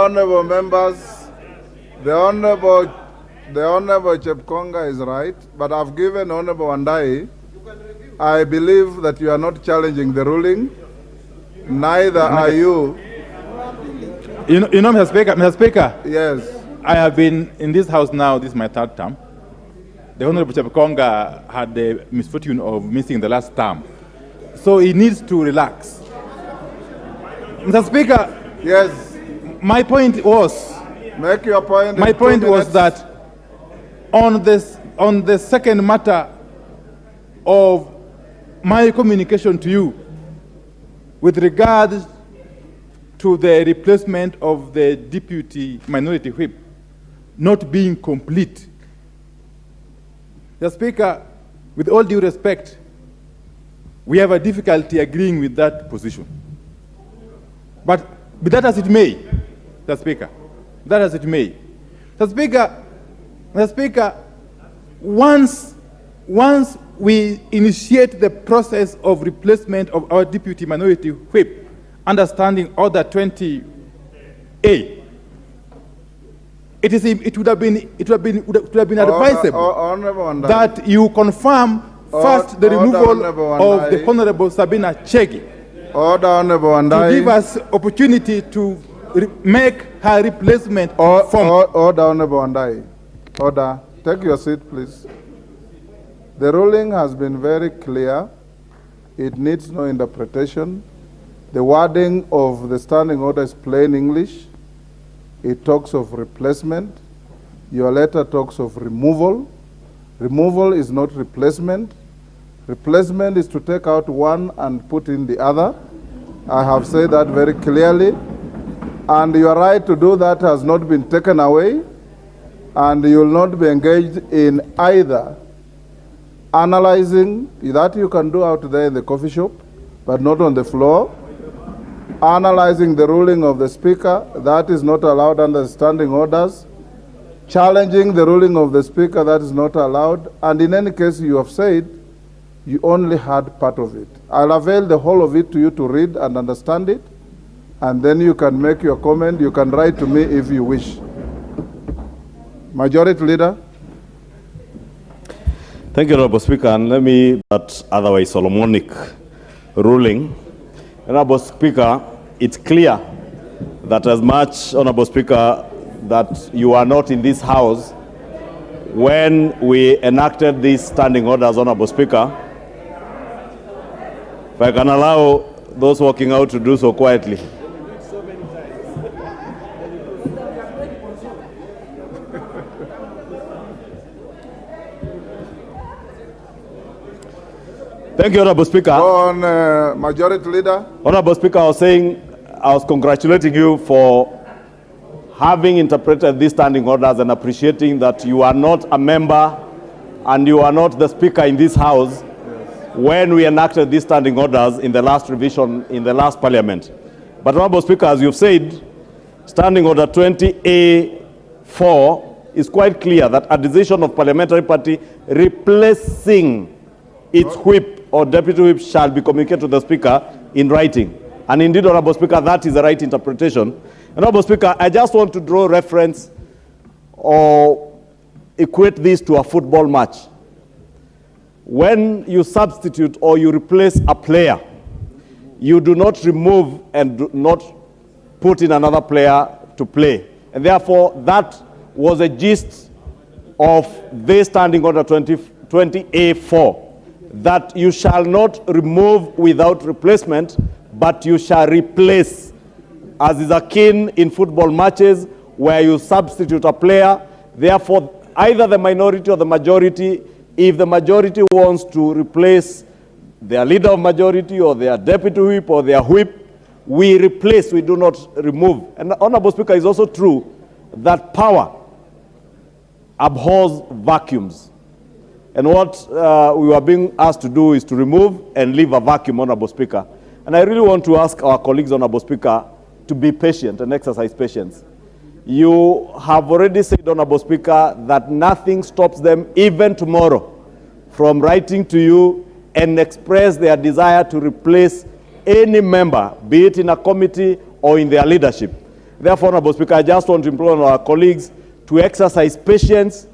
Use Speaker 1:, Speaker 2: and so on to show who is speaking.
Speaker 1: honorable members, the honorable Chepkonga is right, but I've given Honorable Wandai. I believe that you are not challenging the ruling. Neither are you.
Speaker 2: You know, Mr. Speaker.
Speaker 1: Yes.
Speaker 2: I have been in this house now. This is my third term. The Honorable Chepkonga had the misfortune of missing the last term, so he needs to relax. Mr. Speaker.
Speaker 1: Yes.
Speaker 2: My point was.
Speaker 1: Make your point.
Speaker 2: My point was that on the second matter of my communication to you with regard to the replacement of the deputy minority whip not being complete. The Speaker, with all due respect, we have a difficulty agreeing with that position. But be that as it may, the Speaker, that as it may, the Speaker, once we initiate the process of replacement of our deputy minority whip, understanding Order 20A, it would have been advisable that you confirm first the removal of the Honorable Sabina Chege to give us opportunity to make her replacement form.
Speaker 1: Order, Honorable Wandai. Order. Take your seat, please. The ruling has been very clear. It needs no interpretation. The wording of the standing order is plain English. It talks of replacement. Your letter talks of removal. Removal is not replacement. Replacement is to take out one and put in the other. I have said that very clearly. And your right to do that has not been taken away. And you will not be engaged in either analyzing, that you can do out there in the coffee shop, but not on the floor. Analyzing the ruling of the Speaker, that is not allowed under standing orders. Challenging the ruling of the Speaker, that is not allowed. And in any case, you have said you only had part of it. I'll avail the whole of it to you to read and understand it, and then you can make your comment. You can write to me if you wish. Majority Leader.
Speaker 3: Thank you, Honorable Speaker, and let me that otherwise Solomonic ruling. Honorable Speaker, it's clear that as much, Honorable Speaker, that you are not in this House when we enacted these standing orders, Honorable Speaker. If I can allow those walking out to do so quietly. Thank you, Honorable Speaker.
Speaker 1: Go on, Majority Leader.
Speaker 3: Honorable Speaker, I was congratulating you for having interpreted these standing orders and appreciating that you are not a member and you are not the Speaker in this House when we enacted these standing orders in the last revision in the last Parliament. But Honorable Speaker, as you've said, Standing Order 20A4 is quite clear that a decision of Parliamentary Party replacing its whip or deputy whip shall be communicated to the Speaker in writing. And indeed, Honorable Speaker, that is the right interpretation. Honorable Speaker, I just want to draw reference or equate this to a football match. When you substitute or you replace a player, you do not remove and do not put in another player to play. And therefore, that was a gist of this Standing Order 20A4. That you shall not remove without replacement, but you shall replace, as is akin in football matches where you substitute a player. Therefore, either the minority or the majority, if the majority wants to replace their leader of majority or their deputy whip or their whip, we replace, we do not remove. And Honorable Speaker, it's also true that power abhors vacuums. And what we were being asked to do is to remove and leave a vacuum, Honorable Speaker. And I really want to ask our colleagues, Honorable Speaker, to be patient and exercise patience. You have already said, Honorable Speaker, that nothing stops them, even tomorrow, from writing to you and express their desire to replace any member, be it in a committee or in their leadership. Therefore, Honorable Speaker, I just want to implore on our colleagues to exercise patience